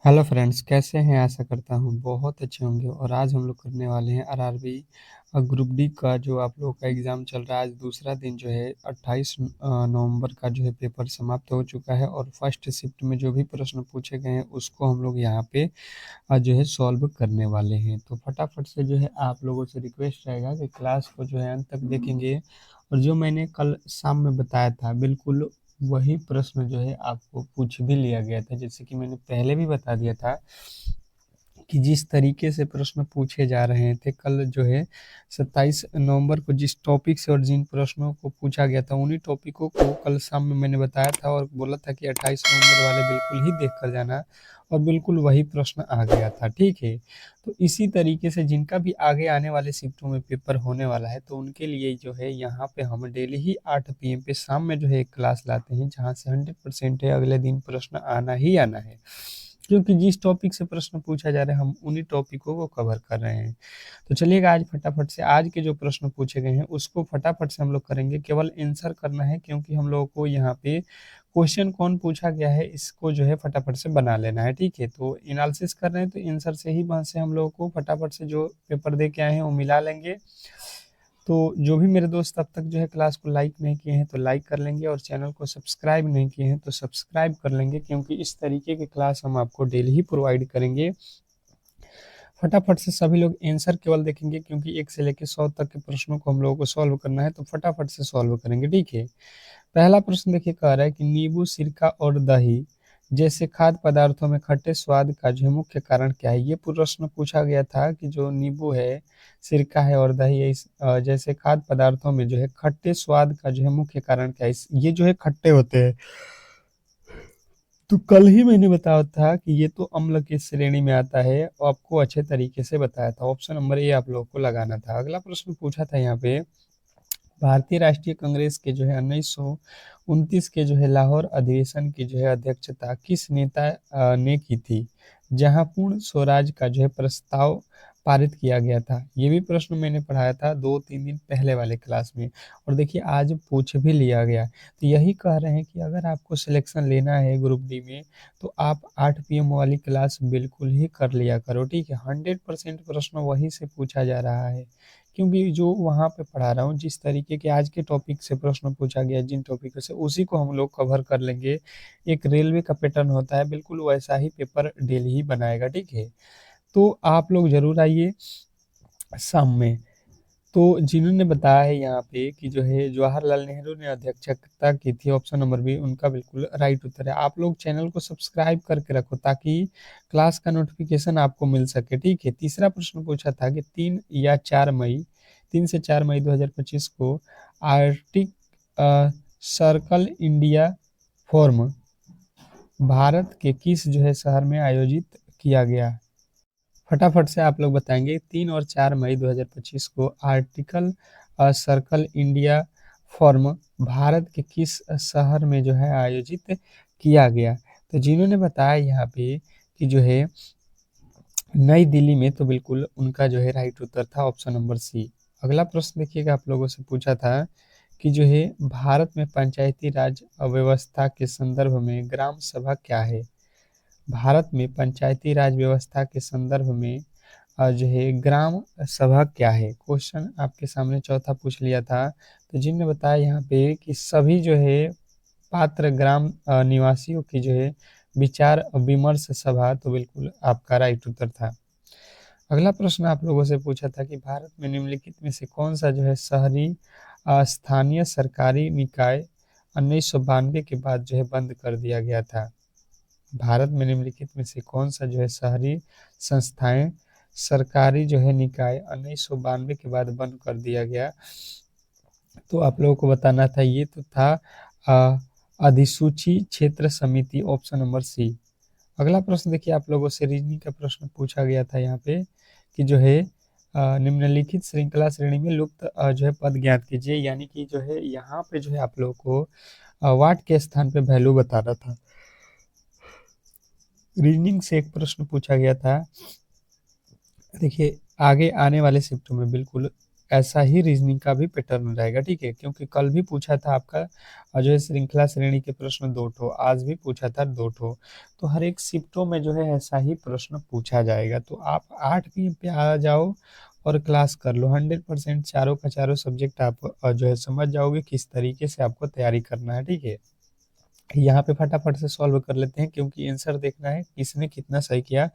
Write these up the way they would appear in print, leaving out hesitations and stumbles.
Hello friends, कैसे हैं? आशा करता हूँ बहुत अच्छे होंगे। और आज हम लोग करने वाले हैं आरआरबी ग्रुप डी का जो आप लोगों का एग्ज़ाम चल रहा है। आज दूसरा दिन जो है 28 नवंबर का जो है पेपर समाप्त हो चुका है और फर्स्ट शिफ्ट में जो भी प्रश्न पूछे गए हैं उसको हम लोग यहाँ पे जो है सॉल्व करने वाले हैं। तो फटाफट से जो है आप लोगों से रिक्वेस्ट रहेगा कि क्लास को जो है अंत तक देखेंगे और जो मैंने कल शाम में बताया था बिल्कुल वही प्रश्न जो है आपको पूछ भी लिया गया था। जैसे कि मैंने पहले भी बता दिया था कि जिस तरीके से प्रश्न पूछे जा रहे थे कल जो है 27 नवंबर को जिस टॉपिक से और जिन प्रश्नों को पूछा गया था उन्हीं टॉपिकों को कल शाम में मैंने बताया था और बोला था कि 28 नवंबर वाले बिल्कुल ही देख कर जाना। और बिल्कुल वही प्रश्न आ गया था, ठीक है। तो इसी तरीके से जिनका भी आगे आने वाले शिफ्टों में पेपर होने वाला है तो उनके लिए जो है यहाँ पे हम डेली ही 8 PM पे शाम में जो है एक क्लास लाते हैं जहाँ से 100% है अगले दिन प्रश्न आना ही आना है। क्योंकि जिस टॉपिक से प्रश्न पूछा जा रहा है हम उन्हीं टॉपिकों को कवर कर रहे हैं। तो चलिएगा आज फटाफट से आज के जो प्रश्न पूछे गए हैं उसको फटाफट से हम लोग करेंगे। केवल आंसर करना है क्योंकि हम लोगों को यहाँ पे क्वेश्चन कौन पूछा गया है इसको जो है फटाफट से बना लेना है, ठीक है। तो एनालिसिस कर रहे हैं तो आंसर से ही वहाँ से हम लोगों को फटाफट से जो पेपर दे के आए हैं वो मिला लेंगे। तो जो भी मेरे दोस्त अब तक जो है क्लास को लाइक नहीं किए हैं तो लाइक कर लेंगे और चैनल को सब्सक्राइब नहीं किए हैं तो सब्सक्राइब कर लेंगे, क्योंकि इस तरीके की क्लास हम आपको डेली ही प्रोवाइड करेंगे। फटाफट से सभी लोग आंसर केवल देखेंगे क्योंकि 1 से लेकर 100 तक के प्रश्नों को हम लोगों को सॉल्व करना है, तो फटाफट से सॉल्व करेंगे, ठीक है। पहला प्रश्न देखिए, कह रहा है कि नींबू, सिरका और दही जैसे खाद्य पदार्थों में खट्टे स्वाद का जो है मुख्य कारण क्या है। ये प्रश्न पूछा गया था कि जो नींबू है, सिरका है और दही है, इस जैसे खाद्य पदार्थों में जो है खट्टे स्वाद का जो है मुख्य कारण क्या है। ये जो है खट्टे होते हैं। तो कल ही मैंने बताया था कि ये तो अम्ल की श्रेणी में आता है और आपको अच्छे तरीके से बताया था। ऑप्शन नंबर ए आप लोगों को लगाना था। अगला प्रश्न पूछा था यहाँ पे, भारतीय राष्ट्रीय कांग्रेस के जो है 1929 के जो है लाहौर अधिवेशन की जो है अध्यक्षता किस नेता ने की थी, जहां पूर्ण स्वराज का जो है प्रस्ताव पारित किया गया था। ये भी प्रश्न मैंने पढ़ाया था 2-3 दिन पहले वाले क्लास में और देखिए आज पूछ भी लिया गया। तो यही कह रहे हैं कि अगर आपको सिलेक्शन लेना है ग्रुप डी में तो आप 8 PM वाली क्लास बिल्कुल ही कर लिया करो, ठीक है। 100% प्रश्न वहीं से पूछा जा रहा है क्योंकि जो वहाँ पे पढ़ा रहा हूँ जिस तरीके के आज के टॉपिक से प्रश्न पूछा गया जिन टॉपिकों से उसी को हम लोग कवर कर लेंगे। एक रेलवे का पैटर्न होता है बिल्कुल वैसा ही पेपर डेली ही बनाएगा, ठीक है। तो आप लोग जरूर आइए शाम में। तो जिन्होंने बताया है यहाँ पे कि जो है जवाहरलाल नेहरू ने अध्यक्षता की थी, ऑप्शन नंबर बी उनका बिल्कुल राइट उत्तर है। आप लोग चैनल को सब्सक्राइब करके रखो ताकि क्लास का नोटिफिकेशन आपको मिल सके, ठीक है। तीसरा प्रश्न पूछा था कि 3 से 4 मई 2025 को Arctic circle India forum Bharat के किस जो है शहर में आयोजित किया गया। फटाफट से आप लोग बताएंगे। 3 और 4 मई 2025 को article circle India forum Bharat के किस शहर में जो है आयोजित किया गया। तो जिन्होंने बताया यहाँ पे कि जो है नई दिल्ली में, तो बिल्कुल उनका जो है राइट उत्तर था ऑप्शन नंबर सी। अगला प्रश्न देखिएगा, आप लोगों से पूछा था कि जो है भारत में पंचायती राज व्यवस्था के संदर्भ में ग्राम सभा क्या है। भारत में पंचायती राज व्यवस्था के संदर्भ में जो है ग्राम सभा क्या है। क्वेश्चन आपके सामने चौथा पूछ लिया था। तो जिनने बताया यहाँ पे कि सभी जो है पात्र ग्राम निवासियों की जो है विचार विमर्श सभा, तो बिल्कुल आपका राइट उत्तर था। अगला प्रश्न आप लोगों से पूछा था कि भारत में निम्नलिखित में से कौन सा जो है शहरी स्थानीय सरकारी निकाय 1992 के बाद जो है बंद कर दिया गया था। भारत में निम्नलिखित में से कौन सा जो है शहरी संस्थाएं सरकारी जो है निकाय 1992 के बाद बंद कर दिया गया। तो आप लोगों को बताना था, ये तो था अ, अधिसूची क्षेत्र समिति, ऑप्शन नंबर सी। अगला प्रश्न देखिए, आप लोगों से रीजनिंग का प्रश्न पूछा गया था यहाँ पे कि जो है निम्नलिखित श्रृंखला श्रेणी में लुप्त जो है पद ज्ञात कीजिए। यानी कि जो है यहाँ पे जो है आप लोगों को वाट के स्थान पे वैल्यू बताना था। रीजनिंग से एक प्रश्न पूछा गया था। देखिए आगे आने वाले शिफ्टों में बिल्कुल ऐसा ही रीजनिंग का भी पैटर्न रहेगा, ठीक है, क्योंकि कल भी पूछा था आपका जो है श्रृंखला श्रेणी के प्रश्न 2 ठो, आज भी पूछा था 2 ठो, तो हर एक शिफ्टों में जो है ऐसा ही प्रश्न पूछा जाएगा। तो आप 8 PM पे आ जाओ और क्लास कर लो, 100% चारों का चारों सब्जेक्ट आप जो है समझ जाओगे किस तरीके से आपको तैयारी करना है, ठीक है। यहाँ पे फटाफट से सॉल्व कर लेते हैं, क्योंकि आंसर देखना है किसने कितना सही किया।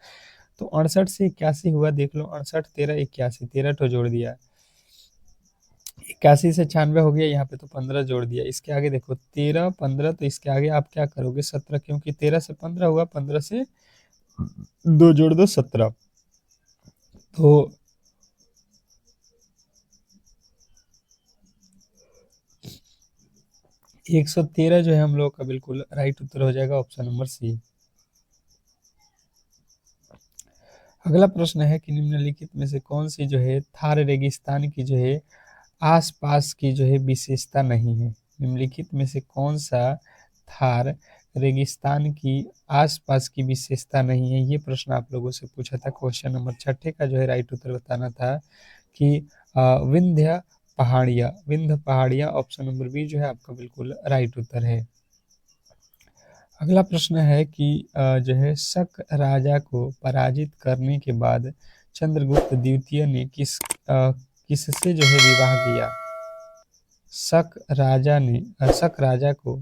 तो 68 से 81 हुआ, देख लो, 68 13 81, 13 ठो जोड़ दिया। 81 से 96 हो गया, यहाँ पे तो 15 जोड़ दिया। इसके आगे देखो 13 15, तो इसके आगे आप क्या करोगे 17, क्योंकि 13 से 15 हुआ, 15 से 2 जोड़ दो 17। तो 113 जो है हम लोग का बिल्कुल राइट उत्तर हो जाएगा, ऑप्शन नंबर सी। अगला प्रश्न है कि निम्नलिखित में से कौन सी जो है थार रेगिस्तान की जो है आसपास की जो है विशेषता नहीं है। निम्नलिखित में से कौन सा थार रेगिस्तान की आसपास की विशेषता नहीं है, ये प्रश्न आप लोगों से पूछा था। क्वेश्चन नंबर 6 का जो है राइट उत्तर बताना था कि विंध्य पहाड़ियाँ, ऑप्शन नंबर बी जो है आपका बिल्कुल राइट उत्तर है। अगला प्रश्न है कि जो है शक राजा को पराजित करने के बाद चंद्रगुप्त द्वितीय ने किससे जो है विवाह किया। शक राजा को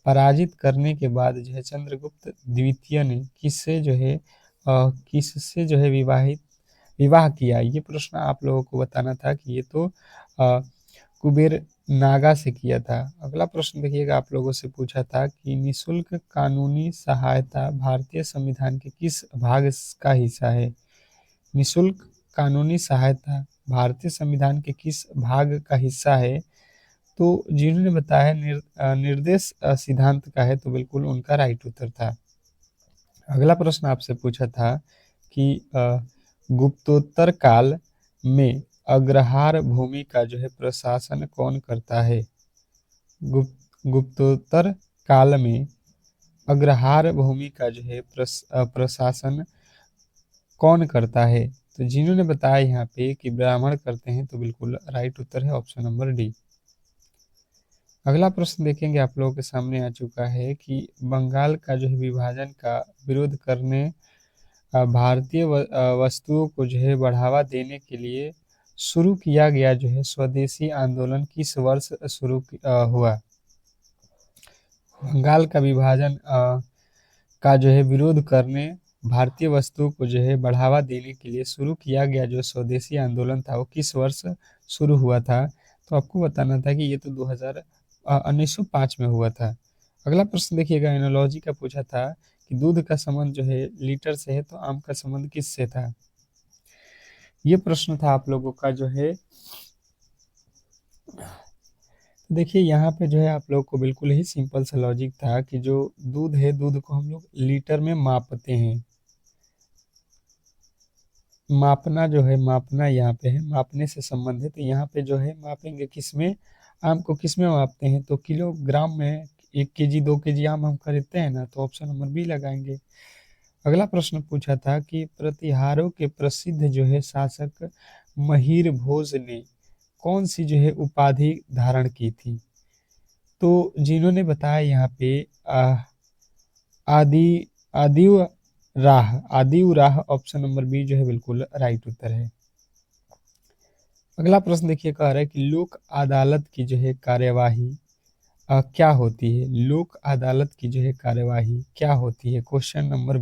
पराजित करने के बाद जो है चंद्रगुप्त द्वितीय ने किससे जो है विवाह किया। ये प्रश्न आप लोगों को बताना था कि ये तो कुबेर नागा से किया था। अगला प्रश्न देखिएगा, आप लोगों से पूछा था कि निःशुल्क कानूनी सहायता भारतीय संविधान के किस भाग का हिस्सा है। निःशुल्क कानूनी सहायता भारतीय संविधान के किस भाग का हिस्सा है। तो जिन्होंने बताया निर्देश सिद्धांत का है, तो बिल्कुल उनका राइट उत्तर था। अगला प्रश्न आपसे पूछा था कि गुप्तोत्तर काल में अग्रहार भूमि का जो है प्रशासन कौन करता है। गुप्तोत्तर काल में अग्रहार भूमि का जो है प्रशासन कौन करता है। तो जिन्होंने बताया यहाँ पे कि ब्राह्मण करते हैं, तो बिल्कुल राइट उत्तर है ऑप्शन नंबर डी। अगला प्रश्न देखेंगे, आप लोगों के सामने आ चुका है कि बंगाल का जो है विभाजन का विरोध करने भारतीय वस्तुओं को जो है बढ़ावा देने के लिए शुरू किया गया जो है स्वदेशी आंदोलन किस वर्ष शुरू हुआ। बंगाल का विभाजन का जो है विरोध करने भारतीय वस्तुओं को जो है बढ़ावा देने के लिए शुरू किया गया जो स्वदेशी आंदोलन था, वो किस वर्ष शुरू हुआ था। तो आपको बताना था कि ये तो 1905 में हुआ था। अगला प्रश्न देखिएगा, एनोलॉजी का पूछा था कि दूध का संबंध जो है लीटर से है, तो आम का संबंध किससे था। ये प्रश्न था आप लोगों का जो है। देखिए यहाँ पे जो है आप लोग को बिल्कुल ही सिंपल सा लॉजिक था कि जो दूध है, दूध को हम लोग लीटर में मापते हैं। मापना जो है, मापना यहाँ पे है, मापने से संबंधित, तो यहाँ पे जो है मापेंगे किसमें, आम को किसमें मापते हैं, तो किलोग्राम में। 1 केजी 2 केजी आम हम खरीदते हैं ना, तो ऑप्शन नंबर बी लगाएंगे। अगला प्रश्न पूछा था कि प्रतिहारों के प्रसिद्ध जो है शासक महिर भोज ने कौन सी जो है उपाधि धारण की थी। तो जिन्होंने बताया यहाँ पे आदि आदिव राह, ऑप्शन नंबर बी जो है बिल्कुल राइट उत्तर है। अगला प्रश्न देखिए, कह रहा है कि लोक अदालत की जो है कार्यवाही क्या होती है। लोक अदालत की जो है कार्यवाही क्या होती है, क्वेश्चन नंबर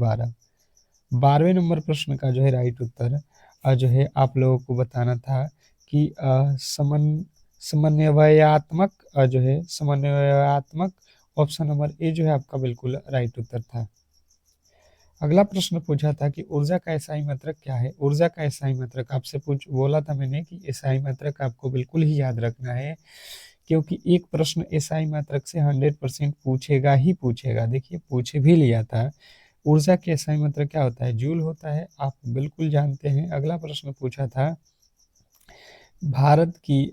12वें नंबर प्रश्न का जो है राइट उत्तर जो है आप लोगों को बताना था कि समन्वयात्मक जो है समन्वयात्मक, ऑप्शन नंबर ए जो है आपका बिल्कुल राइट उत्तर था। अगला प्रश्न पूछा था कि ऊर्जा का एसआई मात्रक क्या है। ऊर्जा का एसआई मात्रक आपसे बोला था मैंने कि एसआई मात्रक आपको बिल्कुल ही याद रखना है, क्योंकि एक प्रश्न एसआई मात्रक से 100% पूछेगा ही पूछेगा। देखिए पूछे भी लिया था। ऊर्जा के एसआई मात्रक क्या होता है, जूल होता है, आप बिल्कुल जानते हैं। अगला प्रश्न पूछा था भारत की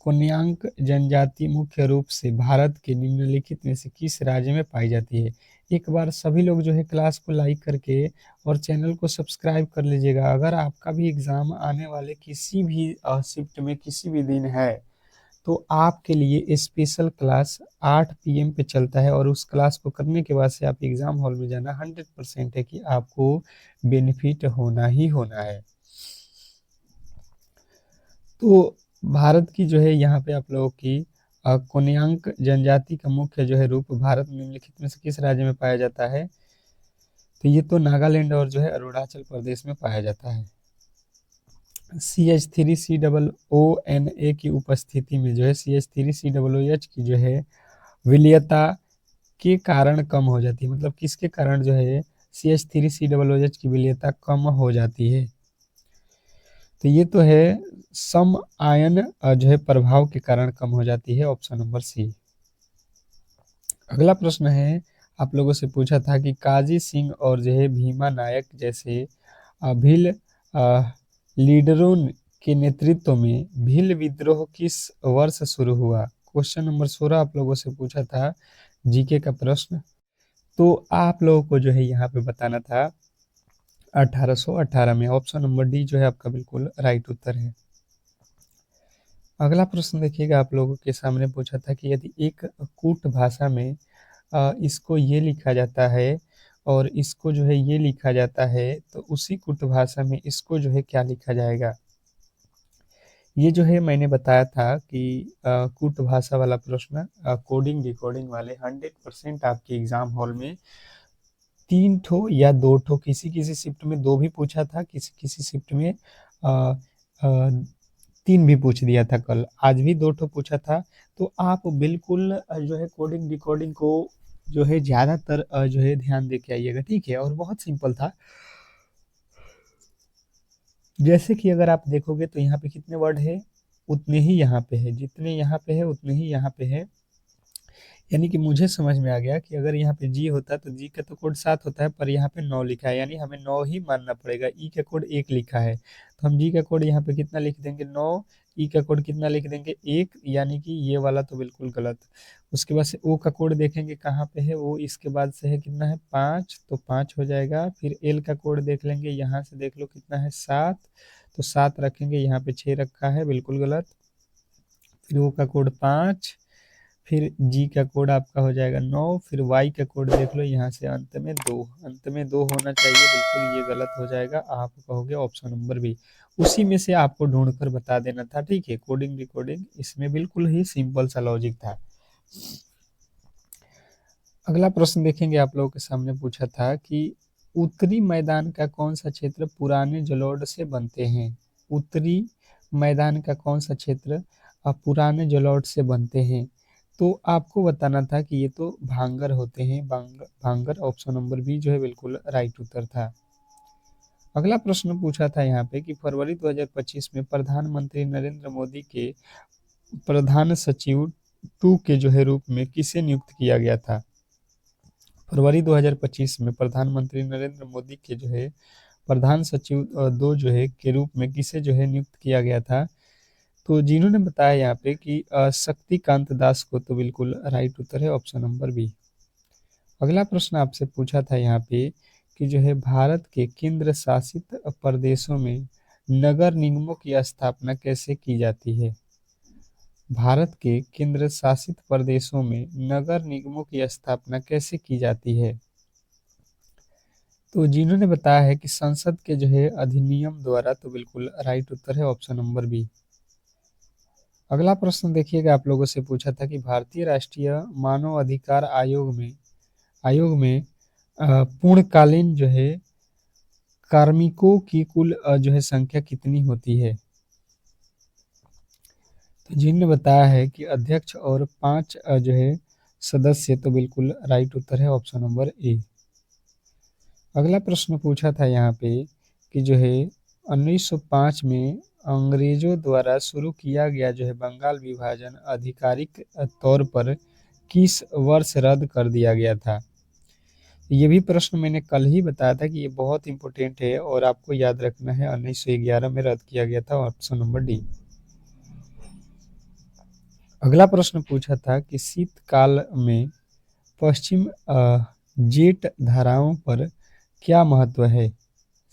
कोन्यांक जनजाति मुख्य रूप से भारत के निम्नलिखित में से किस राज्य में पाई जाती है। एक बार सभी लोग जो है क्लास को लाइक करके और चैनल को सब्सक्राइब कर लीजिएगा। अगर आपका भी एग्ज़ाम आने वाले किसी भी शिफ्ट में किसी भी दिन है, तो आपके लिए स्पेशल क्लास 8 पीएम पे चलता है, और उस क्लास को करने के बाद से आप एग्ज़ाम हॉल में जाना 100% है कि आपको बेनिफिट होना ही होना है। तो भारत की जो है यहाँ पे आप लोगों की कोन्यांक जनजाति का मुख्य जो है रूप भारत में निम्नलिखित में से किस राज्य में पाया जाता है? तो ये तो नागालैंड और जो है अरुणाचल प्रदेश में पाया जाता है। CH3COONA की उपस्थिति में जो है CH3COOH की जो है विलयता के कारण कम हो जाती है। मतलब किसके कारण जो है CH3COOH की विलयता कम हो जाती है? तो ये तो है सम आयन जो है प्रभाव के कारण कम हो जाती है, ऑप्शन नंबर सी। अगला प्रश्न है, आप लोगों से पूछा था कि काजी सिंह और जो है भीमा नायक जैसे भील लीडरों के नेतृत्व में भील विद्रोह किस वर्ष शुरू हुआ? क्वेश्चन नंबर 16 आप लोगों से पूछा था, जीके का प्रश्न। तो आप लोगों को जो है यहाँ पे बताना था 1818 में। ऑप्शन नंबर डी जो है आपका बिल्कुल राइट उत्तर है। अगला प्रश्न देखिएगा, आप लोगों के सामने पूछा था कि यदि एक कूट भाषा में इसको ये लिखा जाता है और इसको जो है ये लिखा जाता है, तो उसी कूट भाषा में इसको जो है क्या लिखा जाएगा? ये जो है मैंने बताया था कि कूट भाषा वाला प्रश्न कोडिंग डिकोडिंग वाले 100% आपके एग्जाम हॉल में 3 ठो या 2 ठो, किसी किसी शिफ्ट में 2 भी पूछा था, किसी किसी शिफ्ट में 3 भी पूछ दिया था। कल आज भी 2 ठो पूछा था। तो आप बिल्कुल जो है कोडिंग डिकोडिंग को जो है ज़्यादातर जो है ध्यान दे के आइएगा, ठीक है? और बहुत सिंपल था। जैसे कि अगर आप देखोगे तो यहाँ पे कितने वर्ड है, उतने ही यहाँ पे है, जितने यहाँ पे है उतने ही यहाँ पे है। यानी कि मुझे समझ में आ गया कि अगर यहाँ पे जी होता तो जी का तो कोड 7 होता है, पर यहाँ पे 9 लिखा है, यानी हमें 9 ही मानना पड़ेगा। ई का कोड 1 लिखा है, तो हम जी का कोड यहाँ पे कितना लिख देंगे? 9। ई का कोड कितना लिख देंगे? 1, यानी कि ये वाला तो बिल्कुल गलत। उसके बाद से ओ का कोड देखेंगे कहाँ पे है, वो इसके बाद से है कितना है? 5, तो 5 हो जाएगा। फिर एल का कोड देख लेंगे, यहाँ से देख लो कितना है? 7, तो 7 रखेंगे, यहाँ पे 6 रखा है, बिल्कुल गलत। फिर ओ का कोड 5, फिर जी का कोड आपका हो जाएगा 9, फिर वाई का कोड देख लो, यहाँ से अंत में 2, अंत में 2 होना चाहिए, बिल्कुल ये गलत हो जाएगा। आप कहोगे ऑप्शन नंबर बी। उसी में से आपको ढूंढ कर बता देना था, ठीक है? कोडिंग डिकोडिंग इसमें बिल्कुल ही सिंपल सा लॉजिक था। अगला प्रश्न देखेंगे, आप लोगों के सामने पूछा था कि उत्तरी मैदान का कौन सा क्षेत्र पुराने जलोढ़ से बनते हैं? उत्तरी मैदान का कौन सा क्षेत्र पुराने जलोढ़ से बनते हैं? तो आपको बताना था कि ये तो भांगर होते हैं, भांगर। ऑप्शन नंबर बी जो है बिल्कुल राइट उत्तर था। अगला प्रश्न पूछा था यहाँ पे कि फरवरी 2025 में प्रधानमंत्री नरेंद्र मोदी के प्रधान सचिव 2 के जो है रूप में किसे नियुक्त किया गया था? फरवरी 2025 में प्रधानमंत्री नरेंद्र मोदी के जो है प्रधान सचिव 2 जो है के रूप में किसे जो है नियुक्त किया गया था? तो जिन्होंने बताया यहाँ पे कि शक्तिकांत दास को, तो बिल्कुल राइट उत्तर है, ऑप्शन नंबर बी। अगला प्रश्न आपसे पूछा था यहाँ पे कि जो है भारत के केंद्र शासित प्रदेशों में नगर निगमों की स्थापना कैसे की जाती है? भारत के केंद्र शासित प्रदेशों में नगर निगमों की स्थापना कैसे की जाती है? तो जिन्होंने बताया है कि संसद के जो है अधिनियम द्वारा, तो बिल्कुल राइट उत्तर है, ऑप्शन नंबर बी। अगला प्रश्न देखिएगा, आप लोगों से पूछा था कि भारतीय राष्ट्रीय मानव अधिकार आयोग में पूर्णकालीन जो है कार्मिकों की कुल जो है संख्या कितनी होती है? तो जिन्होंने बताया है कि अध्यक्ष और 5 जो है सदस्य, तो बिल्कुल राइट उत्तर है, ऑप्शन नंबर ए। अगला प्रश्न पूछा था यहाँ पे कि जो है 1905 में अंग्रेजों द्वारा शुरू किया गया जो है बंगाल विभाजन आधिकारिक तौर पर किस वर्ष रद्द कर दिया गया था? ये भी प्रश्न मैंने कल ही बताया था कि ये बहुत इंपॉर्टेंट है और आपको याद रखना है। 1911 में रद्द किया गया था, ऑप्शन नंबर डी। अगला प्रश्न पूछा था कि शीतकाल में पश्चिम जेट धाराओं पर क्या महत्व है?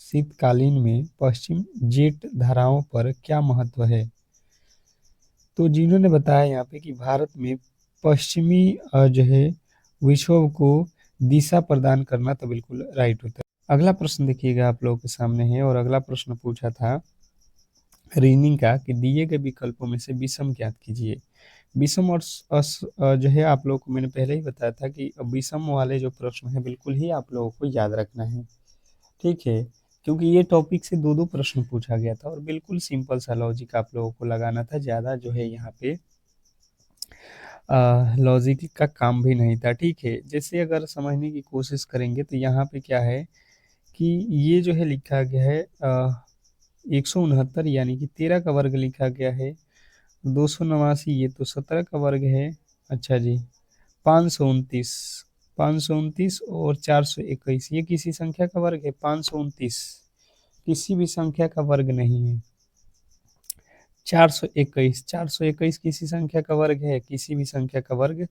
शीतकालीन में पश्चिम जेट धाराओं पर क्या महत्व है? तो जिन्होंने बताया यहाँ पे कि भारत में पश्चिमी जो है विक्षोभ को दिशा प्रदान करना, तो बिल्कुल राइट होता है। अगला प्रश्न देखिएगा आप लोगों के सामने है, और अगला प्रश्न पूछा था रीनिंग का कि दिए गए विकल्पों में से विषम ज्ञात कीजिए। विषम और जो है आप लोगों को मैंने पहले ही बताया था कि विषम वाले जो प्रश्न है बिल्कुल ही आप लोगों को याद रखना है, ठीक है, क्योंकि ये टॉपिक से दो दो प्रश्न पूछा गया था और बिल्कुल सिंपल सा लॉजिक आप लोगों को लगाना था, ज़्यादा जो है यहाँ पे लॉजिक का काम भी नहीं था, ठीक है। जैसे अगर समझने की कोशिश करेंगे तो यहाँ पे क्या है कि ये जो है लिखा गया है 169 यानी कि 13 का वर्ग लिखा गया है, 289 ये तो 17 का वर्ग है, अच्छा जी, 529, 529 और 421 ये किसी संख्या का वर्ग है? 529 किसी भी संख्या का वर्ग नहीं है। 421, 421 किसी संख्या का वर्ग है? किसी भी संख्या का वर्ग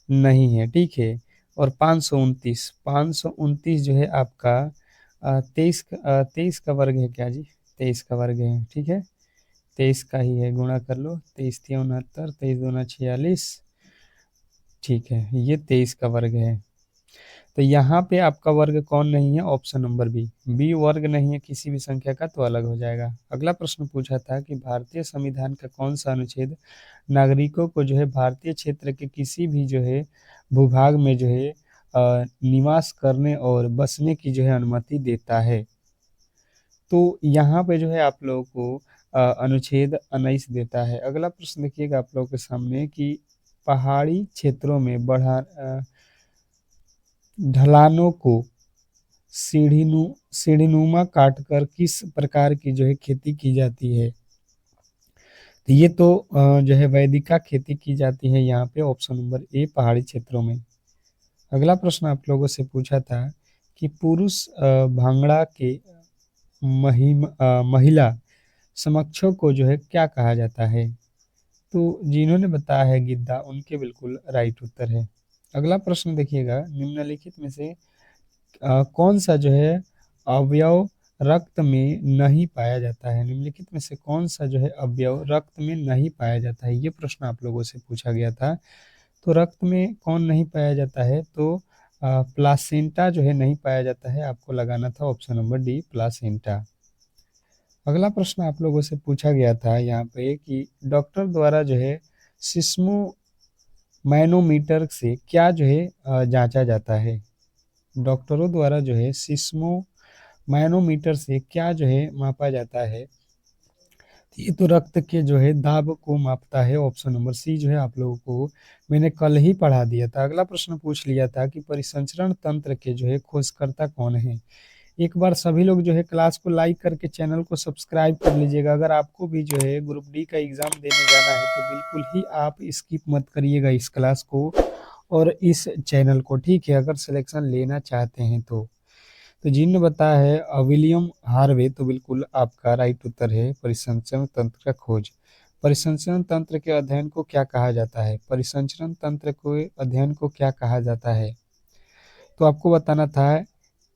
नहीं है, ठीक है। और 529, 529 जो है आपका 23 का वर्ग है क्या जी? 23 का वर्ग है, ठीक है, 23 का ही है, गुणा कर लो, 23 तिया 69, 23 दूना 46, ठीक है, ये 23 का वर्ग है। तो यहाँ पे आपका वर्ग कौन नहीं है? ऑप्शन नंबर बी, बी वर्ग नहीं है किसी भी संख्या का, तो अलग हो जाएगा। अगला प्रश्न पूछा था कि भारतीय संविधान का कौन सा अनुच्छेद नागरिकों को जो है भारतीय क्षेत्र के किसी भी जो है भूभाग में जो है निवास करने और बसने की जो है अनुमति देता है? तो यहाँ पे जो है आप लोगों को अनुच्छेद 19 देता है। अगला प्रश्न देखिएगा आप लोगों के सामने कि पहाड़ी क्षेत्रों में ढलानों को सीढ़ीनुमा काटकर किस प्रकार की जो है खेती की जाती है? तो ये तो जो है वैदिका खेती की जाती है यहाँ पे, ऑप्शन नंबर ए पहाड़ी क्षेत्रों में। अगला प्रश्न आप लोगों से पूछा था कि पुरुष भांगड़ा के महिला समक्षों को जो है क्या कहा जाता है? तो जिन्होंने बताया है गिद्दा, उनके बिल्कुल राइट उत्तर है। अगला प्रश्न देखिएगा, निम्नलिखित में से कौन सा जो है अवयव रक्त में नहीं पाया जाता है? निम्नलिखित में से कौन सा जो है अवयव रक्त में नहीं पाया जाता है? ये प्रश्न आप लोगों से पूछा गया था। तो रक्त में कौन नहीं पाया जाता है? तो प्लासेंटा जो है नहीं पाया जाता है, आपको लगाना था ऑप्शन नंबर डी प्लासेंटा। अगला प्रश्न आप लोगों से पूछा गया था यहाँ पे कि डॉक्टर द्वारा जो है सिस्मो मैनोमीटर से क्या जो है जांचा जाता है? डॉक्टरों द्वारा जो है सिस्मो मैनोमीटर से क्या जो है मापा जाता है? ये तो रक्त के जो है दाब को मापता है, ऑप्शन नंबर सी जो है आप लोगों को मैंने कल ही पढ़ा दिया था। अगला प्रश्न पूछ लिया था कि परिसंचरण तंत्र के जो है खोजकर्ता कौन है? एक बार सभी लोग जो है क्लास को लाइक करके चैनल को सब्सक्राइब कर लीजिएगा। अगर आपको भी जो है ग्रुप डी का एग्जाम देने जाना है तो बिल्कुल ही आप स्किप मत करिएगा इस क्लास को और इस चैनल को, ठीक है, अगर सिलेक्शन लेना चाहते हैं तो जिन्होंने बताया है विलियम हार्वे, तो बिल्कुल आपका राइट उत्तर है परिसंचरण तंत्र का खोज। परिसंचरण तंत्र के अध्ययन को क्या कहा जाता है? परिसंचरण तंत्र के अध्ययन को क्या कहा जाता है? तो आपको बताना था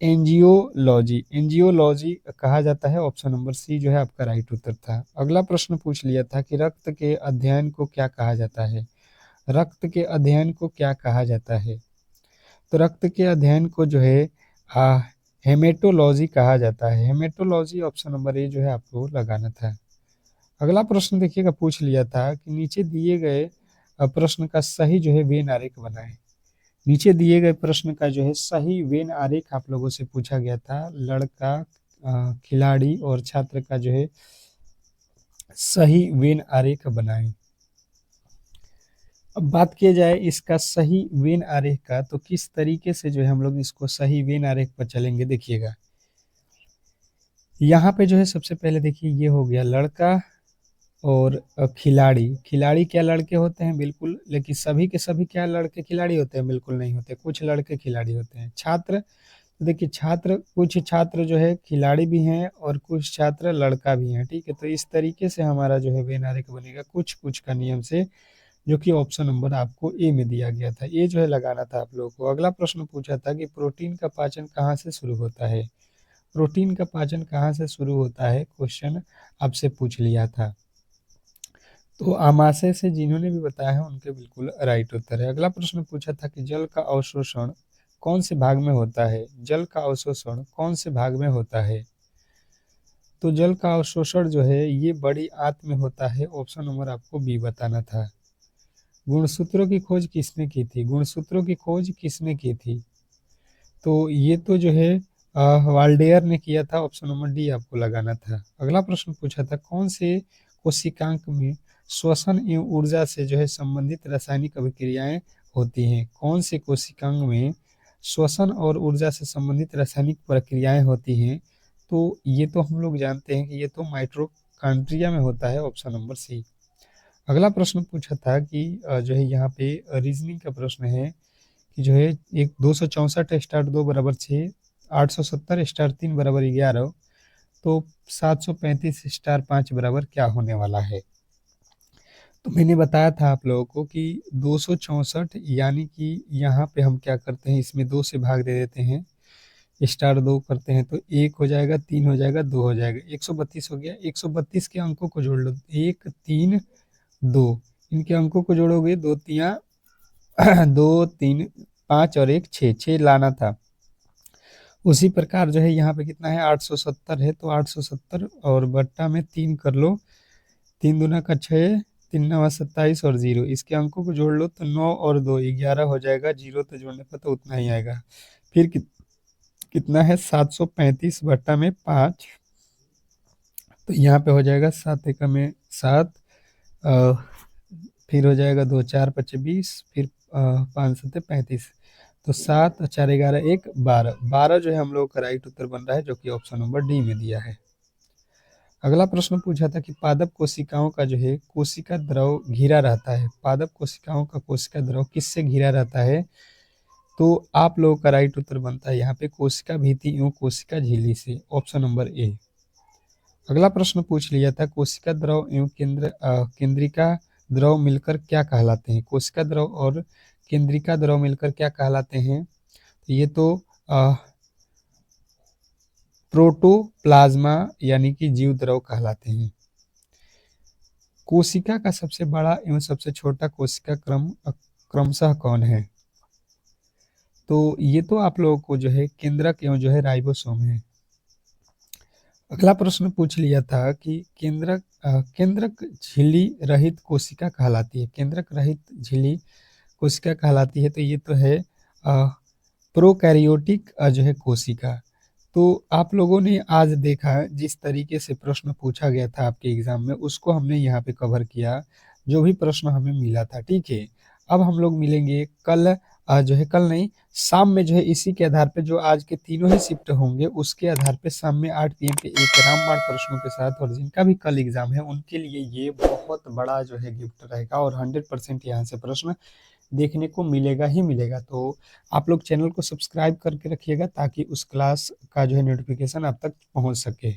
एंजियोलॉजी, एंजियोलॉजी कहा जाता है, ऑप्शन नंबर सी जो है आपका राइट उत्तर था। अगला प्रश्न पूछ लिया था कि रक्त के अध्ययन को क्या कहा जाता है? रक्त के अध्ययन को क्या कहा जाता है? तो रक्त के अध्ययन को जो है हेमेटोलॉजी कहा जाता है। हेमेटोलॉजी ऑप्शन नंबर ए जो है आपको लगाना था। अगला प्रश्न देखिएगा पूछ लिया था कि नीचे दिए गए प्रश्न का सही जो है वेन आरेख बनाएं। नीचे दिए गए प्रश्न का जो है सही वेन आरेख आप लोगों से पूछा गया था। लड़का, खिलाड़ी और छात्र का जो है सही वेन आरेख बनाएं। अब बात किया जाए इसका सही वेन आरेख का, तो किस तरीके से जो है हम लोग इसको सही वेन आरेख पर चलेंगे, देखिएगा। यहाँ पे जो है सबसे पहले देखिए ये हो गया लड़का और खिलाड़ी। खिलाड़ी क्या लड़के होते हैं? बिल्कुल, लेकिन सभी के सभी क्या लड़के खिलाड़ी होते हैं? बिल्कुल नहीं होते, कुछ लड़के खिलाड़ी होते हैं। छात्र, तो देखिए छात्र, कुछ छात्र जो है खिलाड़ी भी हैं और कुछ छात्र लड़का भी हैं, ठीक है। तो इस तरीके से हमारा जो है वेन आरेख बनेगा, कुछ कुछ का नियम से जो कि ऑप्शन नंबर आपको ए में दिया गया था। ये जो है लगाना था आप लोगों को। अगला प्रश्न पूछा था कि प्रोटीन का पाचन कहाँ से शुरू होता है। प्रोटीन का पाचन कहाँ से शुरू होता है, क्वेश्चन आपसे पूछ लिया था। तो आमाशय से जिन्होंने भी बताया है उनके बिल्कुल राइट उत्तर है। अगला प्रश्न पूछा था कि जल का अवशोषण कौन से भाग में होता है। जल का अवशोषण कौन से भाग में होता है। तो जल का अवशोषण जो है ये बड़ी आंत में होता है। ऑप्शन नंबर आपको बी बताना था। गुणसूत्रों की खोज किसने की थी। गुणसूत्रों की खोज किसने की थी। तो ये तो जो है वाल्डेयर ने किया था। ऑप्शन नंबर डी आपको लगाना था। अगला प्रश्न पूछा था कौन से कोशिकांक में श्वसन एवं ऊर्जा से जो है संबंधित रासायनिक अभिक्रियाएं होती हैं। कौन से कोशिकांग में श्वसन और ऊर्जा से संबंधित रासायनिक प्रक्रियाएं होती हैं। तो ये तो हम लोग जानते हैं कि ये तो माइटोकॉन्ड्रिया में होता है। Option number C. अगला प्रश्न पूछा था कि जो है यहाँ पे रीजनिंग का प्रश्न है कि जो है एक 264 स्टार 2 बराबर 6, 870 स्टार 3 बराबर 11, तो 735 स्टार 5 बराबर क्या होने वाला है। तो मैंने बताया था आप लोगों को कि 264 यानी कि यहाँ पे हम क्या करते हैं, इसमें 2 से भाग दे देते हैं, स्टार 2 करते हैं तो 1 हो जाएगा, 3 हो जाएगा, 2 हो जाएगा, 132 हो गया। 132 के अंकों को जोड़ लो, 1 3 2, इनके अंकों को जोड़ोगे, 2 तिया 2 3 5 और 1 6, 6 लाना था। उसी प्रकार जो है यहाँ पे कितना है, 870 है, तो 870 और बट्टा में 3 कर लो, 3 दूना का 6, 3 नवा 27 और 0, इसके अंकों को जोड़ लो तो 9 और 2 11 हो जाएगा। 0 तो जोड़ने पर तो उतना ही आएगा। फिर कितना है, 735 बट्टा में 5, तो यहाँ पे हो जाएगा 7 एकम में 7, फिर हो जाएगा 2 4 5 20, फिर 5 7 35, तो 7 4 11 1 12, 12 जो है हम लोग का राइट उत्तर बन रहा है, जो कि ऑप्शन नंबर डी में दिया है। अगला प्रश्न पूछा था कि पादप कोशिकाओं का जो है कोशिका द्रव घिरा रहता है। पादप कोशिकाओं का कोशिका द्रव किससे घिरा रहता है। तो आप लोगों का राइट उत्तर बनता है यहाँ पे कोशिका भित्ति एवं कोशिका झिल्ली से। Option number A. अगला प्रश्न पूछ लिया था कोशिका द्रव एवं केंद्रिका द्रव मिलकर क्या कहलाते हैं। कोशिका द्रव और केंद्रिका द्रव मिलकर क्या कहलाते हैं। तो ये तो प्रोटोप्लाज्मा यानी कि जीव द्रव कहलाते हैं। कोशिका का सबसे बड़ा एवं सबसे छोटा कोशिका क्रमशः कौन है। तो ये तो आप लोगों को जो है केंद्रक एवं जो है राइबोसोम है। अगला प्रश्न पूछ लिया था कि केंद्रक झिल्ली रहित कोशिका कहलाती है। केंद्रक रहित झिल्ली कोशिका कहलाती है, तो ये तो है प्रोकैरियोटिक जो है कोशिका। तो आप लोगों ने आज देखा जिस तरीके से प्रश्न पूछा गया था आपके एग्जाम में, उसको हमने यहाँ पे कवर किया, जो भी प्रश्न हमें मिला था। ठीक है, अब हम लोग मिलेंगे कल, जो है कल नहीं, शाम में जो है इसी के आधार पे जो आज के तीनों ही शिफ्ट होंगे उसके आधार पे शाम में 8 PM पे एक रामबाण प्रश्नों के साथ, और जिनका भी कल एग्जाम है उनके लिए ये बहुत बड़ा जो है गिफ्ट रहेगा, और 100% यहाँ से प्रश्न देखने को मिलेगा ही मिलेगा। तो आप लोग चैनल को सब्सक्राइब करके रखिएगा ताकि उस क्लास का जो है नोटिफिकेशन आप तक पहुंच सके।